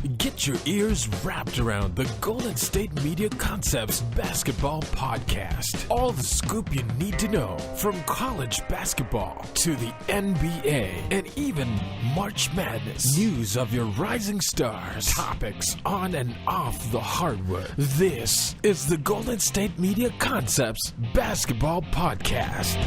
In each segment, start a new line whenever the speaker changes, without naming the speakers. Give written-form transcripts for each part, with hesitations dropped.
Get your ears wrapped around the Golden State Media Concepts Basketball Podcast. All the scoop you need to know, from college basketball to the NBA and even March Madness. News of your rising stars, topics on and off the hardwood. This is the Golden State Media Concepts Basketball Podcast.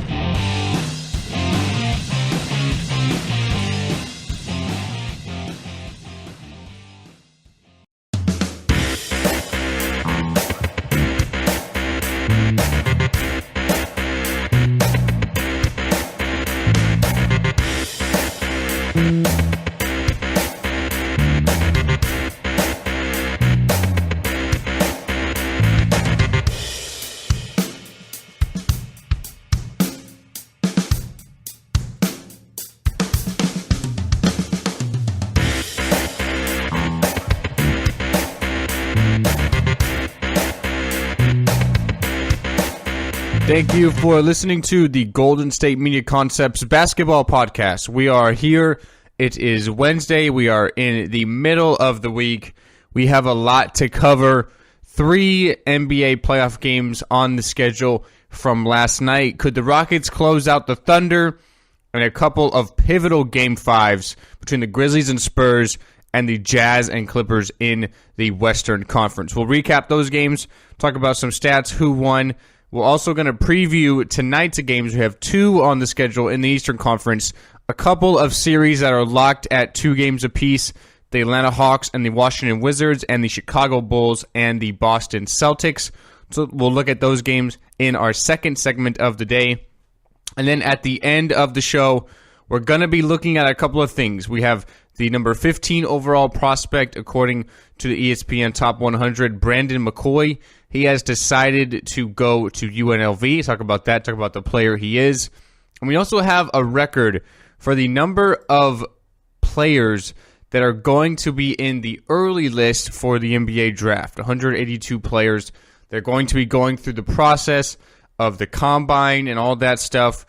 Thank you for listening to the Golden State Media Concepts Basketball Podcast. We are here. It is Wednesday. We are in the middle of the week. We have a lot to cover. 3 NBA playoff games on the schedule from last night. Could the Rockets close out the Thunder? And a couple of pivotal Game 5s between the Grizzlies and Spurs and the Jazz and Clippers in the Western Conference. We'll recap those games, talk about some stats, who won. We're also going to preview tonight's games. We have 2 on the schedule in the Eastern Conference. A couple of series that are locked at 2 games apiece. The Atlanta Hawks and the Washington Wizards, and the Chicago Bulls and the Boston Celtics. So we'll look at those games in our second segment of the day. And then at the end of the show, we're going to be looking at a couple of things. We have the number 15 overall prospect, according to the ESPN Top 100, Brandon McCoy. He has decided to go to UNLV. Talk about that. Talk about the player he is. And we also have a record for the number of players that are going to be in the early list for the NBA draft. 182 players. They're going to be going through the process of the combine and all that stuff.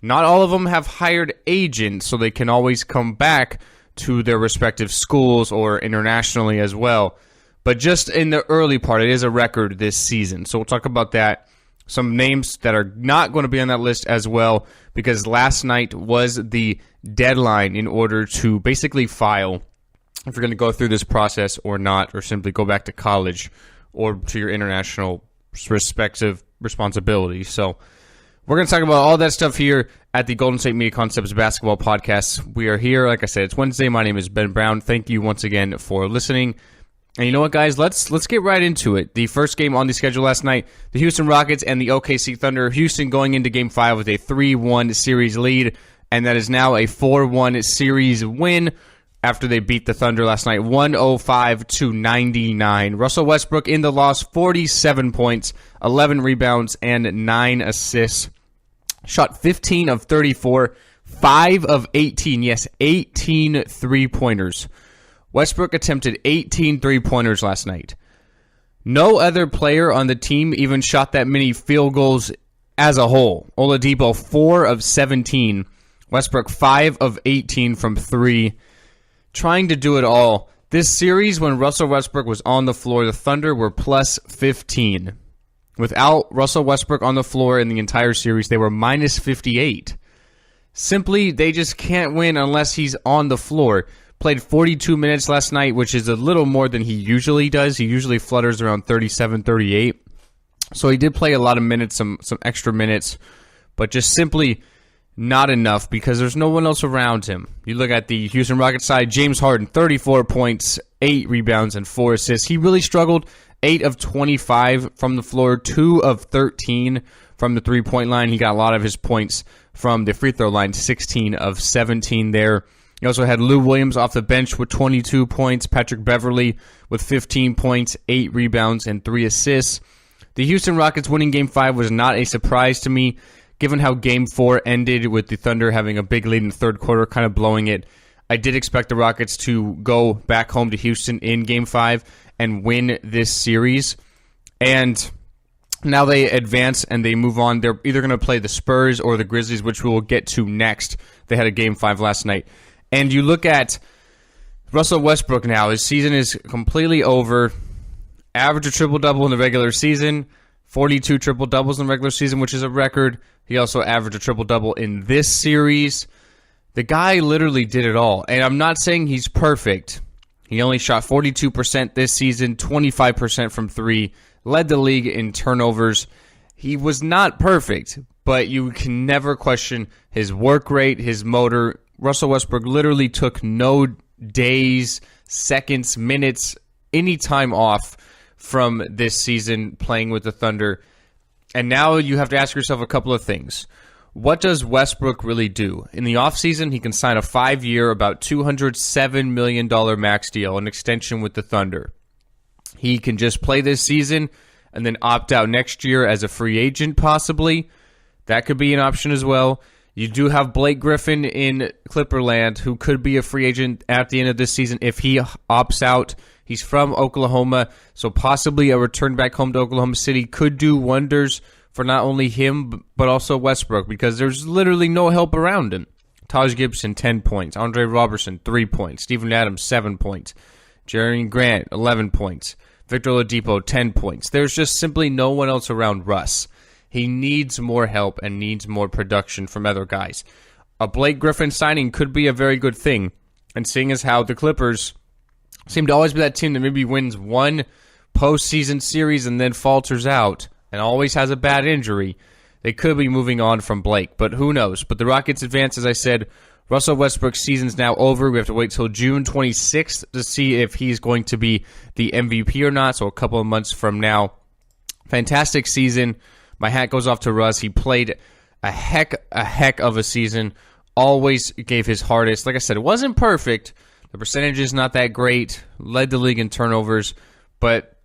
Not all of them have hired agents, so they can always come back to their respective schools or internationally as well. But just in the early part, it is a record this season. So we'll talk about that. Some names that are not going to be on that list as well, because last night was the deadline in order to basically file if you're going to go through this process or not, or simply go back to college or to your international respective responsibilities. So we're going to talk about all that stuff here at the Golden State Media Concepts Basketball Podcast. We are here. Like I said, it's Wednesday. My name is Ben Brown. Thank you once again for listening. And you know what, guys? Let's get right into it. The first game on the schedule last night, the Houston Rockets and the OKC Thunder. Houston going into Game 5 with a 3-1 series lead, and that is now a 4-1 series win after they beat the Thunder last night, 105-99. Russell Westbrook in the loss, 47 points, 11 rebounds, and 9 assists. Shot 15 of 34, 5 of 18, yes, 18 three-pointers. Westbrook attempted 18 three-pointers last night. No other player on the team even shot that many field goals as a whole. Oladipo, 4 of 17. Westbrook, 5 of 18 from 3. Trying to do it all. This series, when Russell Westbrook was on the floor, the Thunder were plus 15. Without Russell Westbrook on the floor in the entire series, they were minus 58. Simply, they just can't win unless he's on the floor. Played 42 minutes last night, which is a little more than he usually does. He usually flutters around 37, 38. So he did play a lot of minutes, some extra minutes, but just simply not enough because there's no one else around him. You look at the Houston Rockets side, James Harden, 34 points, 8 rebounds, and 4 assists. He really struggled. 8 of 25 from the floor, 2 of 13 from the three-point line. He got a lot of his points from the free throw line, 16 of 17 there. You also had Lou Williams off the bench with 22 points, Patrick Beverley with 15 points, 8 rebounds, and 3 assists. The Houston Rockets winning Game 5 was not a surprise to me, given how Game 4 ended with the Thunder having a big lead in the third quarter, kind of blowing it. I did expect the Rockets to go back home to Houston in Game 5 and win this series. And now they advance and they move on. They're either going to play the Spurs or the Grizzlies, which we will get to next. They had a Game 5 last night. And you look at Russell Westbrook now, his season is completely over. Average a triple-double in the regular season, 42 triple-doubles in the regular season, which is a record. He also averaged a triple-double in this series. The guy literally did it all, and I'm not saying he's perfect. He only shot 42% this season, 25% from three, led the league in turnovers. He was not perfect, but you can never question his work rate, his motor. Russell Westbrook literally took no days, seconds, minutes, any time off from this season playing with the Thunder. And now you have to ask yourself a couple of things. What does Westbrook really do? In the offseason, he can sign a 5-year, about $207 million max deal, an extension with the Thunder. He can just play this season and then opt out next year as a free agent, possibly. That could be an option as well. You do have Blake Griffin in Clipperland, who could be a free agent at the end of this season if he opts out. He's from Oklahoma, so possibly a return back home to Oklahoma City could do wonders for not only him, but also Westbrook, because there's literally no help around him. Taj Gibson, 10 points. Andre Robertson, 3 points. Steven Adams, 7 points. Jeremy Grant, 11 points. Victor Oladipo, 10 points. There's just simply no one else around Russ. He needs more help and needs more production from other guys. A Blake Griffin signing could be a very good thing, and seeing as how the Clippers seem to always be that team that maybe wins one postseason series and then falters out and always has a bad injury, they could be moving on from Blake, but who knows? But the Rockets advance, as I said. Russell Westbrook's season's now over. We have to wait till June 26th to see if he's going to be the MVP or not, so a couple of months from now. Fantastic season. My hat goes off to Russ. He played a heck of a season, always gave his hardest. Like I said, it wasn't perfect. The percentage is not that great, led the league in turnovers, but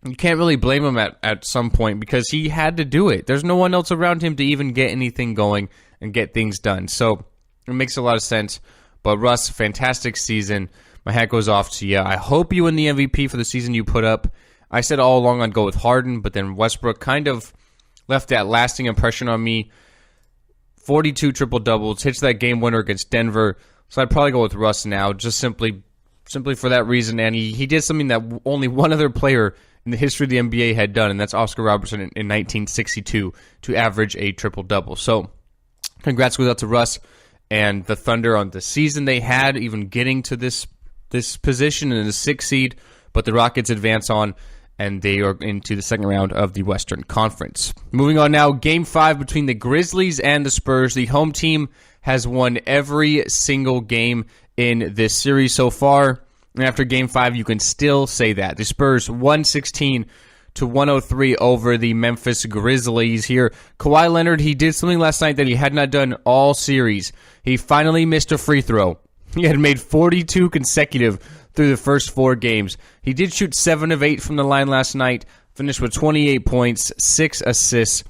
you can't really blame him at some point because he had to do it. There's no one else around him to even get anything going and get things done. So it makes a lot of sense. But Russ, fantastic season. My hat goes off to you. I hope you win the MVP for the season you put up. I said all along I'd go with Harden, but then Westbrook kind of left that lasting impression on me. 42 triple-doubles, hits that game winner against Denver. So I'd probably go with Russ now, just simply for that reason. And he did something that only one other player in the history of the NBA had done, and that's Oscar Robertson in 1962 to average a triple-double. So congrats goes out to Russ and the Thunder on the season they had, even getting to this position in the 6th seed. But the Rockets advance on, and they are into the second round of the Western Conference. Moving on now, Game 5 between the Grizzlies and the Spurs. The home team has won every single game in this series so far. And after Game 5, you can still say that. The Spurs 116-103 over the Memphis Grizzlies here. Kawhi Leonard, he did something last night that he had not done all series. He finally missed a free throw. He had made 42 consecutive through the first 4 games. He did shoot 7 of 8 from the line last night, finished with 28 points, 6 assists.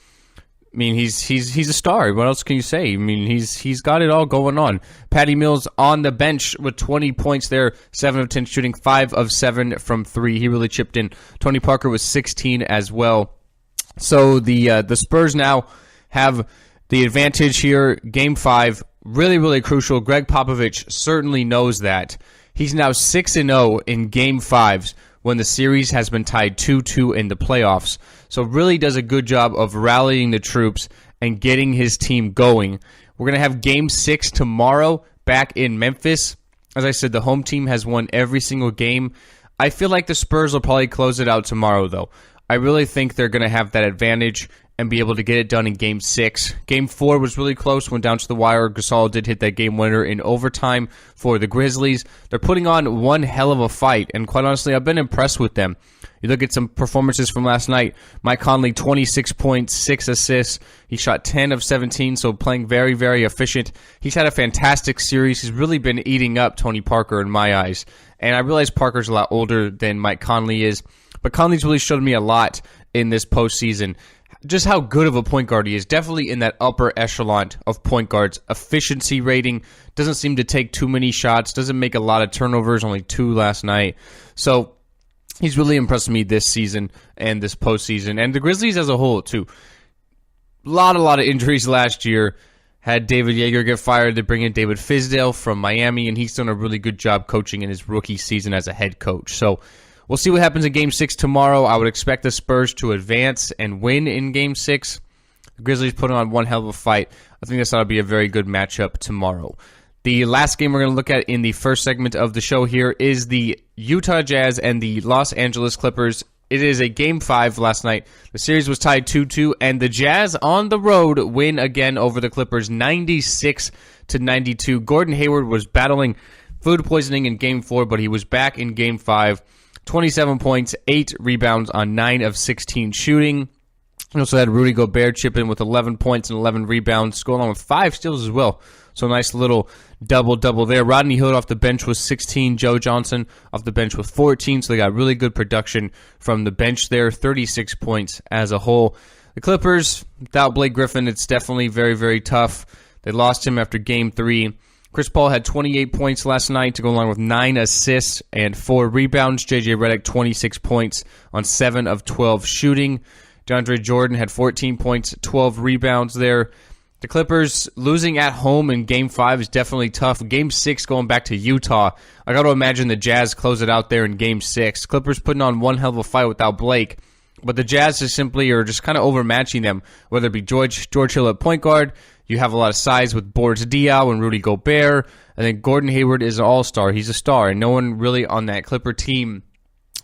I mean, he's a star. What else can you say? I mean, he's got it all going on. Patty Mills on the bench with 20 points there, 7 of 10 shooting, 5 of 7 from 3. He really chipped in. Tony Parker was 16 as well. So the Spurs now have the advantage here. Game 5, really, really crucial. Greg Popovich certainly knows that. He's now 6-0 in Game 5s when the series has been tied 2-2 in the playoffs. So really does a good job of rallying the troops and getting his team going. We're going to have Game 6 tomorrow back in Memphis. As I said, the home team has won every single game. I feel like the Spurs will probably close it out tomorrow, though. I really think they're going to have that advantage and be able to get it done in Game 6. Game 4 was really close, went down to the wire. Gasol did hit that game winner in overtime for the Grizzlies. They're putting on one hell of a fight, and quite honestly, I've been impressed with them. You look at some performances from last night. Mike Conley, 26 points, 6 assists. He shot 10 of 17, so playing very, very efficient. He's had a fantastic series. He's really been eating up Tony Parker in my eyes. And I realize Parker's a lot older than Mike Conley is, but Conley's really showed me a lot in this postseason. Just how good of a point guard he is. Definitely in that upper echelon of point guards. Efficiency rating. Doesn't seem to take too many shots. Doesn't make a lot of turnovers. Only 2 last night. So he's really impressed me this season and this postseason. And the Grizzlies as a whole, too. A lot of injuries last year. had David Yeager get fired. They bring in David Fizdale from Miami, and he's done a really good job coaching in his rookie season as a head coach. So we'll see what happens in Game 6 tomorrow. I would expect the Spurs to advance and win in Game 6. The Grizzlies putting on one hell of a fight. I think this ought to be a very good matchup tomorrow. The last game we're going to look at in the first segment of the show here is the Utah Jazz and the Los Angeles Clippers. It is a Game 5 last night. The series was tied 2-2, and the Jazz on the road win again over the Clippers 96-92. Gordon Hayward was battling food poisoning in Game 4, but he was back in Game 5. 27 points, 8 rebounds on 9 of 16 shooting. We also had Rudy Gobert chip in with 11 points and 11 rebounds, going on with 5 steals as well. So nice little double-double there. Rodney Hood off the bench with 16. Joe Johnson off the bench with 14. So they got really good production from the bench there. 36 points as a whole. The Clippers, without Blake Griffin, it's definitely very, very tough. They lost him after Game 3. Chris Paul had 28 points last night to go along with 9 assists and 4 rebounds. J.J. Redick, 26 points on 7 of 12 shooting. DeAndre Jordan had 14 points, 12 rebounds there. The Clippers losing at home in Game 5 is definitely tough. Game 6 going back to Utah. I got to imagine the Jazz close it out there in Game 6. Clippers putting on one hell of a fight without Blake. But the Jazz just simply are just kind of overmatching them, whether it be George Hill at point guard. You have a lot of size with Boris Diaw and Rudy Gobert. I think Gordon Hayward is an all-star. He's a star. And no one really on that Clipper team,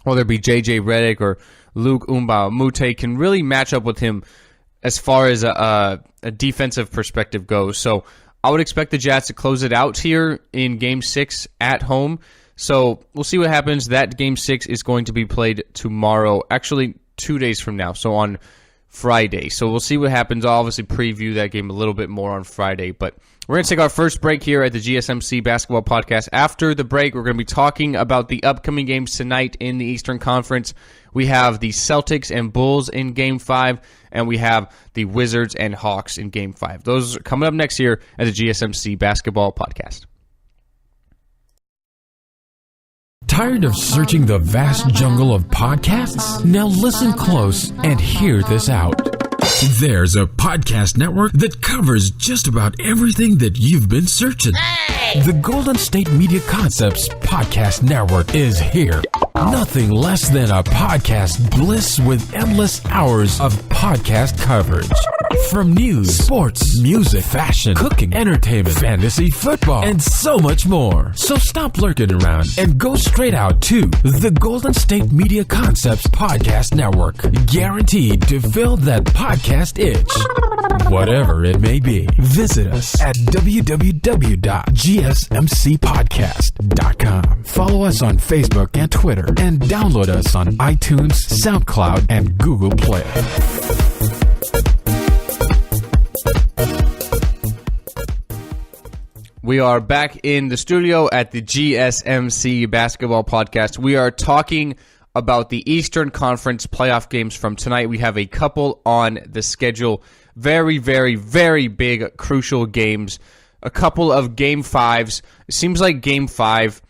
whether it be J.J. Redick or Luke Mbah-a-Moute, can really match up with him as far as a defensive perspective goes. So I would expect the Jazz to close it out here in Game 6 at home. So we'll see what happens. That Game 6 is going to be played tomorrow, actually 2 days from now, so on Friday. So we'll see what happens. I'll obviously preview that game a little bit more on Friday. But we're going to take our first break here at the GSMC Basketball Podcast. After the break, we're going to be talking about the upcoming games tonight in the Eastern Conference. We have the Celtics and Bulls in Game 5, and we have the Wizards and Hawks in Game 5. Those are coming up next year at the GSMC Basketball Podcast.
Tired of searching the vast jungle of podcasts? Now listen close and hear this out. There's a podcast network that covers just about everything that you've been searching. Hey! The Golden State Media Concepts Podcast Network is here. Nothing less than a podcast bliss with endless hours of podcast coverage. From news, sports, music, fashion, cooking, entertainment, fantasy, football, and so much more. So stop lurking around and go straight out to the Golden State Media Concepts Podcast Network. Guaranteed to fill that podcast itch. Whatever it may be. Visit us at www.gsmcpodcast.com. Follow us on Facebook and Twitter, and download us on iTunes, SoundCloud, and Google Play.
We are back in the studio at the GSMC Basketball Podcast. We are talking about the Eastern Conference playoff games from tonight. We have a couple on the schedule. Very, very, very big, crucial games. A couple of Game 5s. It seems like Game 5,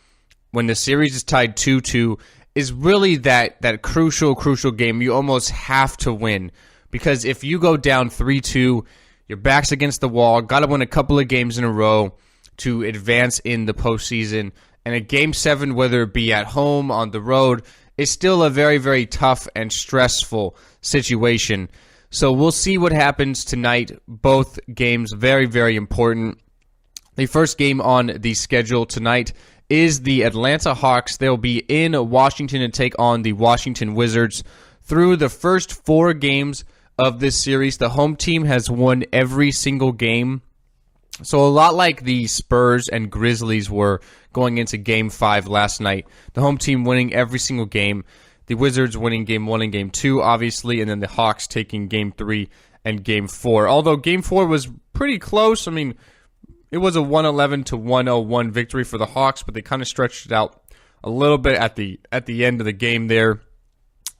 when the series is tied 2-2, is really that crucial game you almost have to win. Because if you go down 3-2, your back's against the wall, got to win a couple of games in a row to advance in the postseason. And a Game 7, whether it be at home, on the road, is still a very, very tough and stressful situation. So we'll see what happens tonight. Both games very, very important. The first game on the schedule tonight is the Atlanta Hawks. They'll be in Washington to take on the Washington Wizards. Through the first 4 games of this series, the home team has won every single game. So a lot like the Spurs and Grizzlies were going into Game 5 last night. The home team winning every single game. The Wizards winning Game 1 and Game 2, obviously, and then the Hawks taking Game 3 and Game 4. Although Game 4 was pretty close. I mean, it was a 111-101 victory for the Hawks, but they kind of stretched it out a little bit at the end of the game there.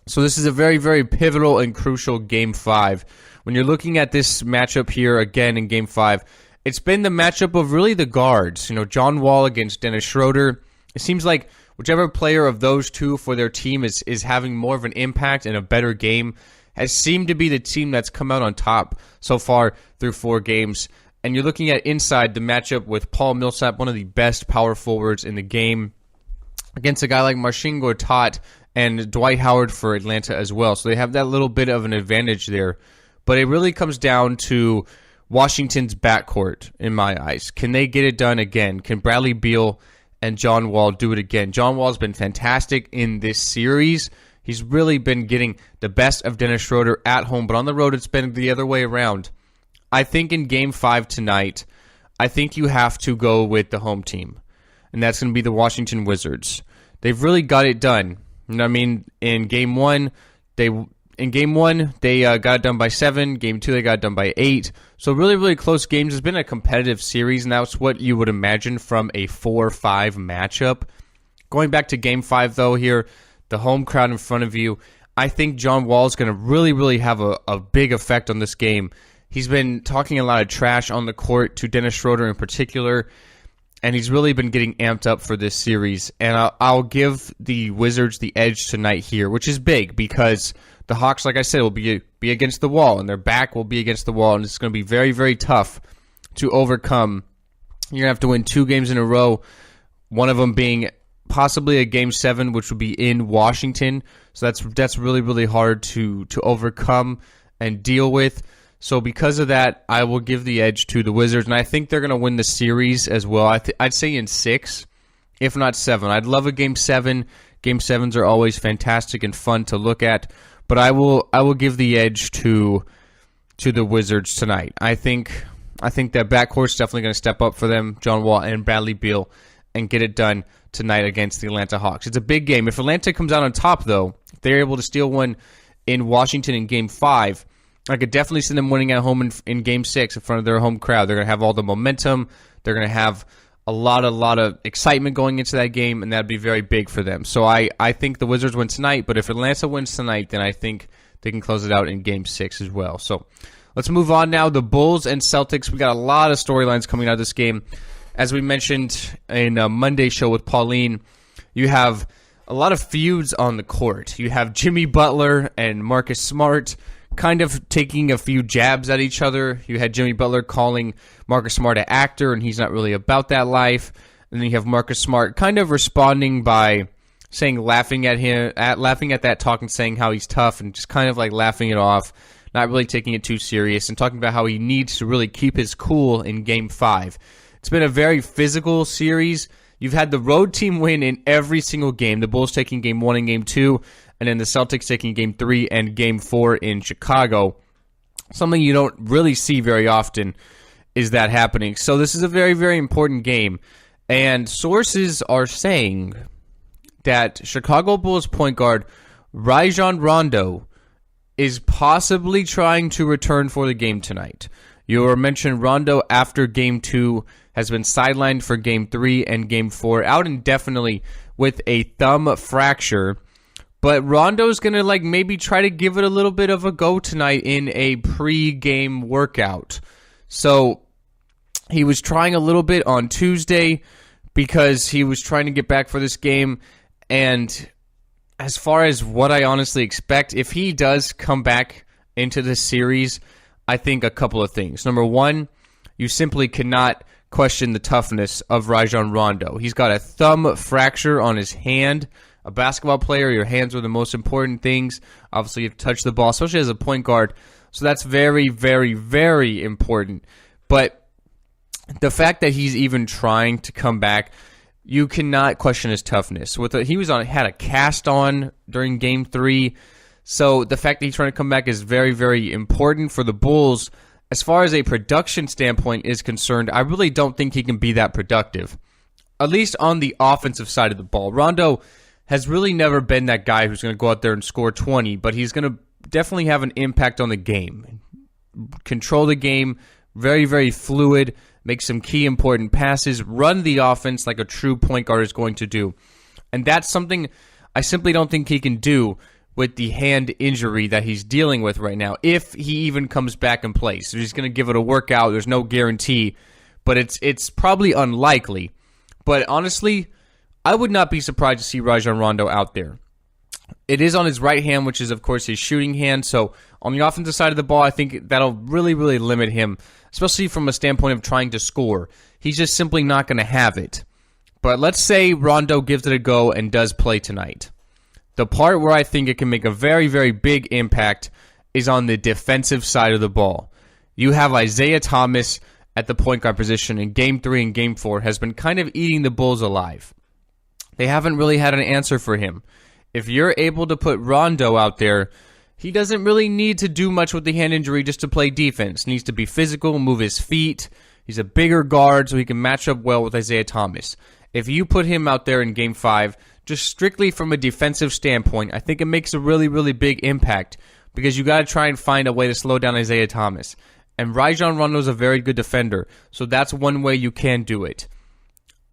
So this is a very, very pivotal and crucial Game 5. When you're looking at this matchup here again in Game 5, it's been the matchup of really the guards. You know, John Wall against Dennis Schroeder. It seems like whichever player of those two for their team is having more of an impact and a better game has seemed to be the team that's come out on top so far through 4 games. And you're looking at inside the matchup with Paul Millsap, one of the best power forwards in the game, against a guy like Marcin Gortat and Dwight Howard for Atlanta as well. So they have that little bit of an advantage there. But it really comes down to Washington's backcourt, in my eyes. Can they get it done again? Can Bradley Beal and John Wall do it again? John Wall's been fantastic in this series. He's really been getting the best of Dennis Schroeder at home, but on the road it's been the other way around. I think in Game 5 tonight, I think you have to go with the home team, and that's going to be the Washington Wizards. They've really got it done. You know what I mean? In Game 1, they got it done by 7. Game 2, they got it done by 8. So really, really close games. It's been a competitive series, and that's what you would imagine from a 4-5 matchup. Going back to Game 5, though, here, the home crowd in front of you, I think John Wall is going to really, really have a big effect on this game. He's been talking a lot of trash on the court to Dennis Schroeder in particular, and he's really been getting amped up for this series. And I'll give the Wizards the edge tonight here, which is big because the Hawks, like I said, will be against the wall, and their back will be against the wall, and it's going to be very, very tough to overcome. You're going to have to win 2 games in a row, one of them being possibly a Game 7, which would be in Washington. So that's really, really hard to overcome and deal with. So because of that, I will give the edge to the Wizards, and I think they're going to win the series as well. I'd say in 6, if not 7. I'd love a Game 7. Game 7s are always fantastic and fun to look at, but I will give the edge to the Wizards tonight. I think that backcourt's definitely going to step up for them, John Wall and Bradley Beal, and get it done tonight against the Atlanta Hawks. It's a big game. If Atlanta comes out on top, though, if they're able to steal one in Washington in Game 5, I could definitely see them winning at home in Game 6 in front of their home crowd. They're going to have all the momentum. They're going to have a lot of excitement going into that game, and that'd be very big for them. So I think the Wizards win tonight, but if Atlanta wins tonight, then I think they can close it out in Game 6 as well. So let's move on now. The Bulls and Celtics, we got a lot of storylines coming out of this game. As we mentioned in a Monday show with Pauline, you have a lot of feuds on the court. You have Jimmy Butler and Marcus Smart kind of taking a few jabs at each other. You had Jimmy Butler calling Marcus Smart an actor, and he's not really about that life. And then you have Marcus Smart kind of responding by laughing at that talk and saying how he's tough and just kind of like laughing it off, not really taking it too serious, and talking about how he needs to really keep his cool in Game 5. It's been a very physical series. You've had the road team win in every single game. The Bulls taking Game 1 and Game 2, and then the Celtics taking Game 3 and Game 4 in Chicago. Something you don't really see very often is that happening. So this is a very, very important game. And sources are saying that Chicago Bulls point guard Rajon Rondo is possibly trying to return for the game tonight. You were mentioned Rondo after Game 2 has been sidelined for Game 3 and Game 4, out indefinitely with a thumb fracture. But Rondo's going to maybe try to give it a little bit of a go tonight in a pre-game workout. So he was trying a little bit on Tuesday because he was trying to get back for this game. And as far as what I honestly expect, if he does come back into this series, I think a couple of things. Number one, you simply cannot question the toughness of Rajon Rondo. He's got a thumb fracture on his hand. A basketball player, your hands are the most important things. Obviously, you have to touch the ball, especially as a point guard. So that's very, very, very important. But the fact that he's even trying to come back, you cannot question his toughness. He had a cast on during Game 3. So the fact that he's trying to come back is very, very important for the Bulls. As far as a production standpoint is concerned, I really don't think he can be that productive, at least on the offensive side of the ball. Rondo has really never been that guy who's going to go out there and score 20, but he's going to definitely have an impact on the game. Control the game, very, very fluid, make some key important passes, run the offense like a true point guard is going to do. And that's something I simply don't think he can do with the hand injury that he's dealing with right now, if he even comes back and plays. So he's going to give it a workout. There's no guarantee, but it's probably unlikely. But honestly, I would not be surprised to see Rajon Rondo out there. It is on his right hand, which is, of course, his shooting hand. So on the offensive side of the ball, I think that'll really, really limit him especially from a standpoint of trying to score. He's just simply not going to have it. But let's say Rondo gives it a go and does play tonight. The part where I think it can make a very, very big impact is on the defensive side of the ball. You have Isaiah Thomas at the point guard position in Game 3 and Game 4 has been kind of eating the Bulls alive. They haven't really had an answer for him. If you're able to put Rondo out there, he doesn't really need to do much with the hand injury just to play defense. He needs to be physical, move his feet. He's a bigger guard, so he can match up well with Isaiah Thomas. If you put him out there in Game 5, just strictly from a defensive standpoint, I think it makes a really, really big impact because you got to try and find a way to slow down Isaiah Thomas. And Rajon Rondo is a very good defender, so that's one way you can do it.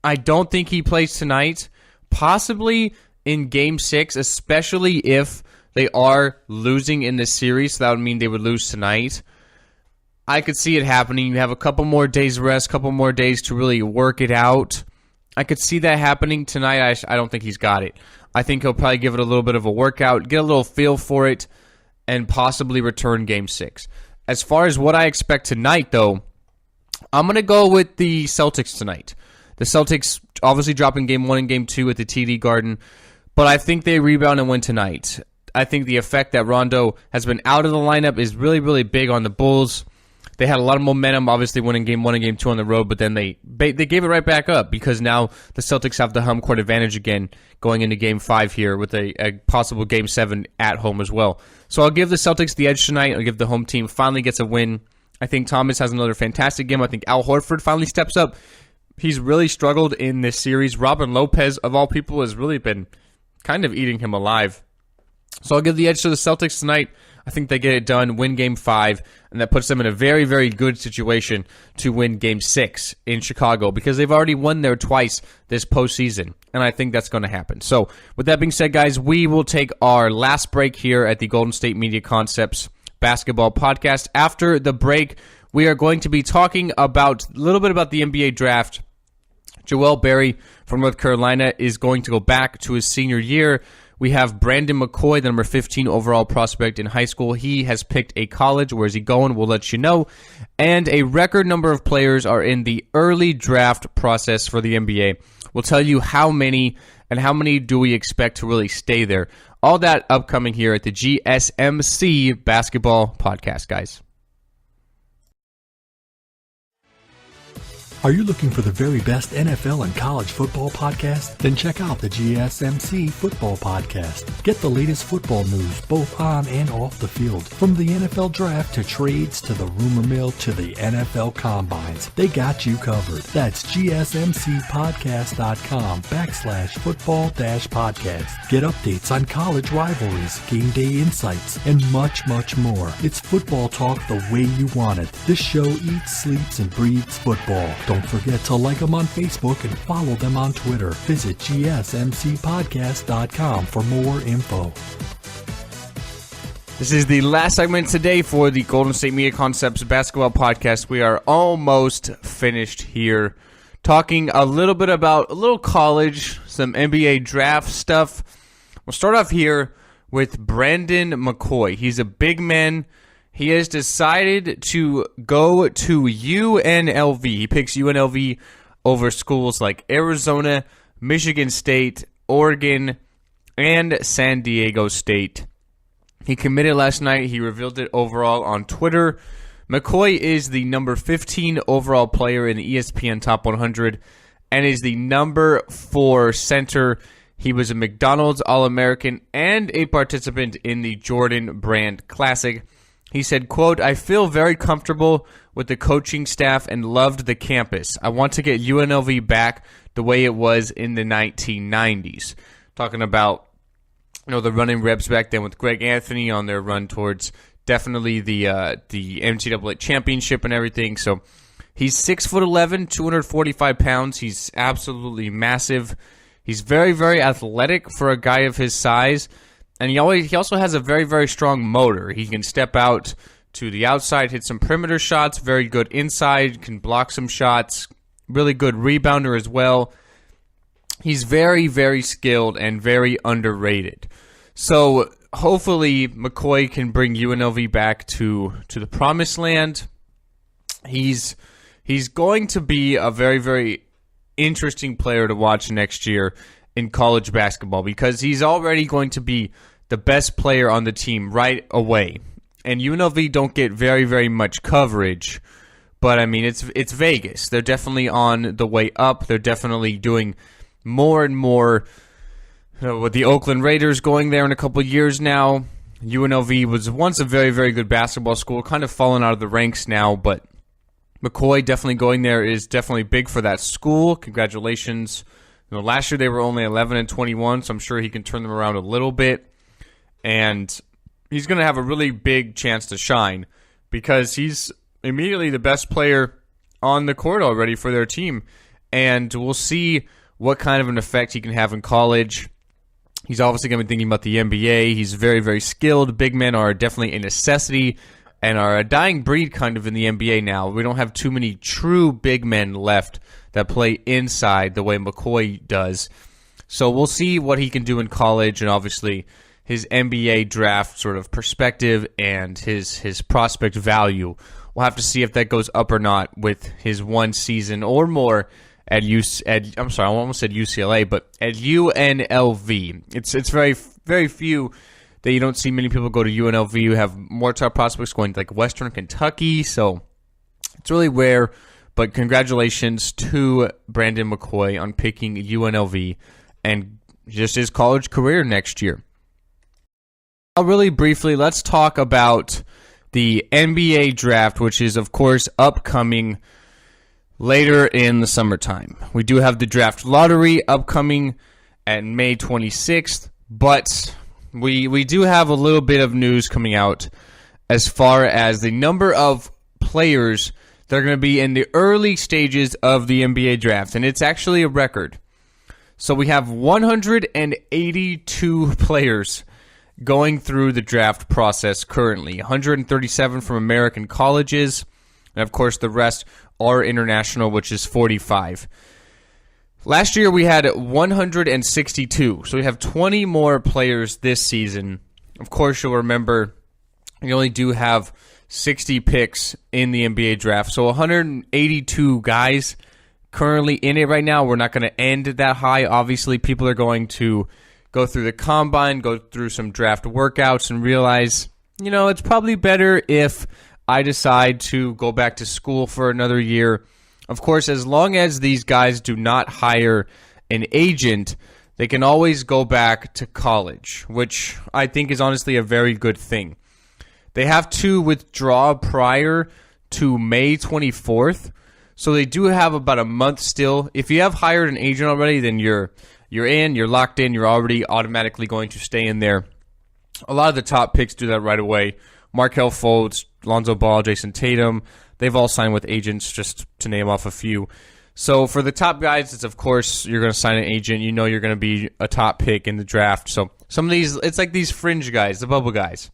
I don't think he plays tonight, possibly in Game 6, especially if they are losing in this series, so that would mean they would lose tonight. I could see it happening. You have a couple more days rest, couple more days to really work it out. I could see that happening tonight. I don't think he's got it. I think he'll probably give it a little bit of a workout, get a little feel for it, and possibly return Game 6. As far as what I expect tonight, though, I'm going to go with the Celtics tonight. The Celtics obviously dropping Game 1 and Game 2 at the TD Garden, but I think they rebound and win tonight. I think the effect that Rondo has been out of the lineup is really, really big on the Bulls. They had a lot of momentum, obviously winning Game 1 and Game 2 on the road, but then they gave it right back up because now the Celtics have the home court advantage again going into Game 5 here with a possible Game 7 at home as well. So I'll give the Celtics the edge tonight. I'll give the home team finally gets a win. I think Thomas has another fantastic game. I think Al Horford finally steps up. He's really struggled in this series. Robin Lopez, of all people, has really been kind of eating him alive. So I'll give the edge to the Celtics tonight. I think they get it done, win Game 5, and that puts them in a very, very good situation to win Game 6 in Chicago because they've already won there twice this postseason, and I think that's going to happen. So with that being said, guys, we will take our last break here at the Golden State Media Concepts Basketball Podcast. After the break, we are going to be talking about a little bit about the NBA draft. Joel Berry from North Carolina is going to go back to his senior year. We have Brandon McCoy, the number 15 overall prospect in high school. He has picked a college. Where is he going? We'll let you know. And a record number of players are in the early draft process for the NBA. We'll tell you how many and how many do we expect to really stay there. All that upcoming here at the GSMC Basketball Podcast, guys.
Are you looking for the very best NFL and college football podcast? Then check out the GSMC Football Podcast. Get the latest football news both on and off the field. From the NFL Draft to trades to the rumor mill to the NFL Combines. They got you covered. That's GSMCpodcast.com/football-podcast. Get updates on college rivalries, game day insights, and much, much more. It's football talk the way you want it. This show eats, sleeps, and breathes football. Don't forget to like them on Facebook and follow them on Twitter. Visit GSMCpodcast.com for more info.
This is the last segment today for the Golden State Media Concepts Basketball Podcast. We are almost finished here. Talking a little bit about a little college, some NBA draft stuff. We'll start off here with Brandon McCoy. He's a big man. He has decided to go to UNLV. He picks UNLV over schools like Arizona, Michigan State, Oregon, and San Diego State. He committed last night. He revealed it overall on Twitter. McCoy is the number 15 overall player in the ESPN Top 100 and is the number 4 center. He was a McDonald's All-American and a participant in the Jordan Brand Classic. He said, quote, "I feel very comfortable with the coaching staff and loved the campus. I want to get UNLV back the way it was in the 1990s. Talking about, the running reps back then with Greg Anthony on their run towards definitely the NCAA championship and everything. So he's 6'11", 245 pounds. He's absolutely massive. He's very, very athletic for a guy of his size. And he also has a very, very strong motor. He can step out to the outside, hit some perimeter shots, very good inside, can block some shots, really good rebounder as well. He's very, very skilled and very underrated. So hopefully McCoy can bring UNLV back to the promised land. he's going to be a very, very interesting player to watch next year in college basketball because he's already going to be the best player on the team right away. And UNLV don't get very, very much coverage, but I mean, it's Vegas. They're definitely on the way up. They're definitely doing more and more. With the Oakland Raiders going there in a couple of years now, UNLV was once a very, very good basketball school, kind of fallen out of the ranks now, but McCoy definitely going there is definitely big for that school. Congratulations. Last year they were only 11-21, so I'm sure he can turn them around a little bit. And he's going to have a really big chance to shine because he's immediately the best player on the court already for their team. And we'll see what kind of an effect he can have in college. He's obviously going to be thinking about the NBA. He's very, very skilled. Big men are definitely a necessity and are a dying breed kind of in the NBA now. We don't have too many true big men left that play inside the way McCoy does. So we'll see what he can do in college and obviously his NBA draft sort of perspective and his prospect value. We'll have to see if that goes up or not with his one season or more at I'm sorry, I almost said UCLA, but at UNLV. It's very, very few that you don't see many people go to UNLV. You have more top prospects going to like Western Kentucky, so it's really rare. But congratulations to Brandon McCoy on picking UNLV and just his college career next year. Now, really briefly, let's talk about the NBA draft, which is, of course, upcoming later in the summertime. We do have the draft lottery upcoming at May 26th, but we do have a little bit of news coming out as far as the number of players that are going to be in the early stages of the NBA draft, and it's actually a record. So we have 182 players going through the draft process currently, 137 from American colleges, and of course the rest are international, which is 45. Last year we had 162, so we have 20 more players this season. Of course, you'll remember you only do have 60 picks in the NBA draft, so 182 guys currently in it right now. We're not going to end that high. Obviously, people are going to go through the combine, go through some draft workouts, and realize, it's probably better if I decide to go back to school for another year. Of course, as long as these guys do not hire an agent, they can always go back to college, which I think is honestly a very good thing. They have to withdraw prior to May 24th, so they do have about a month still. If you have hired an agent already, then you're in, you're locked in, you're already automatically going to stay in there. A lot of the top picks do that right away. Markelle Fultz, Lonzo Ball, Jason Tatum, they've all signed with agents, just to name off a few. So for the top guys, it's of course you're going to sign an agent. You know you're going to be a top pick in the draft. So some of these, it's like these fringe guys, the bubble guys.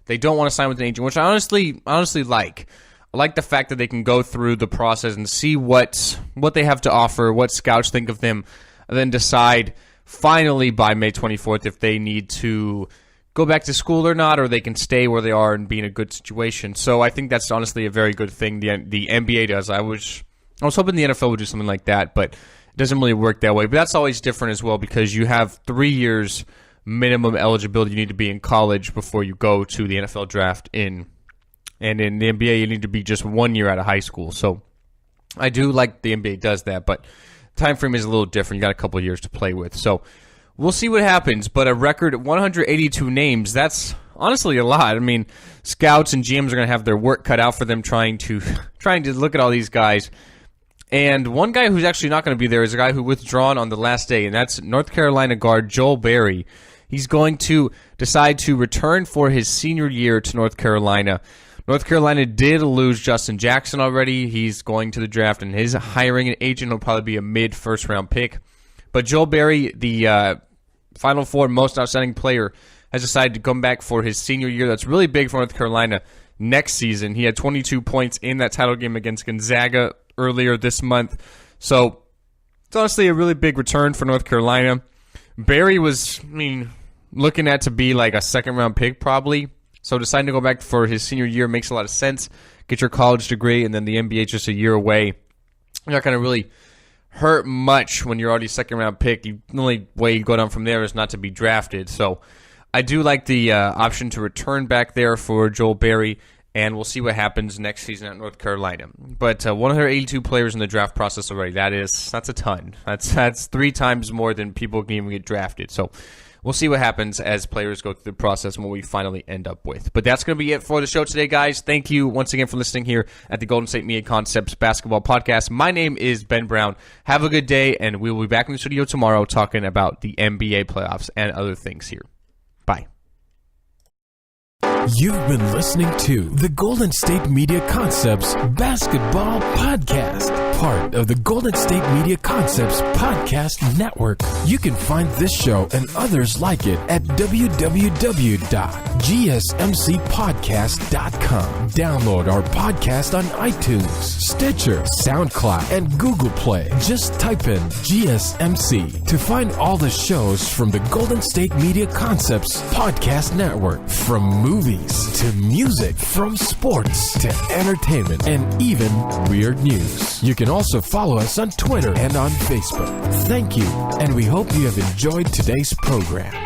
They don't want to sign with an agent, which I honestly like. I like the fact that they can go through the process and see what they have to offer, what scouts think of them, and then decide finally by May 24th if they need to go back to school or not, or they can stay where they are and be in a good situation. So I think that's honestly a very good thing the NBA does. I was hoping the NFL would do something like that, but it doesn't really work that way. But that's always different as well because you have 3 years minimum eligibility you need to be in college before you go to the NFL draft and in the NBA you need to be just 1 year out of high school. So I do like the NBA does that, but time frame is a little different. You got a couple of years to play with. So we'll see what happens, but a record 182 names, that's honestly a lot. I mean, scouts and GMs are going to have their work cut out for them trying to look at all these guys. And one guy who's actually not going to be there is a guy who withdrawn on the last day, and that's North Carolina guard Joel Berry. He's going to decide to return for his senior year to North Carolina. North Carolina did lose Justin Jackson already. He's going to the draft, and his hiring an agent will probably be a mid-first round pick. But Joel Berry, the Final Four most outstanding player, has decided to come back for his senior year. That's really big for North Carolina next season. He had 22 points in that title game against Gonzaga earlier this month. So it's honestly a really big return for North Carolina. Berry was, looking at to be like a second-round pick probably. So deciding to go back for his senior year makes a lot of sense get your college degree, and then the NBA is just a year away. You're not going to really hurt much when you're already second-round pick. The only way you go down from there is not to be drafted. So I do like the option to return back there for Joel Berry, and we'll see what happens next season at North Carolina. But 182 players in the draft process already. That's a ton. That's 3 times more than people can even get drafted. So we'll see what happens as players go through the process and what we finally end up with. But that's going to be it for the show today, guys. Thank you once again for listening here at the Golden State Media Concepts Basketball Podcast. My name is Ben Brown. Have a good day, and we will be back in the studio tomorrow talking about the NBA playoffs and other things here. Bye.
You've been listening to the Golden State Media Concepts Basketball Podcast, part of the Golden State Media Concepts Podcast Network. You can find this show and others like it at www.gsmcpodcast.com. Download our podcast on iTunes, Stitcher, SoundCloud, and Google Play. Just type in GSMC to find all the shows from the Golden State Media Concepts Podcast Network, from movies to music, from sports to entertainment, and even weird news. You can also follow us on Twitter and on Facebook. Thank you, and we hope you have enjoyed today's program.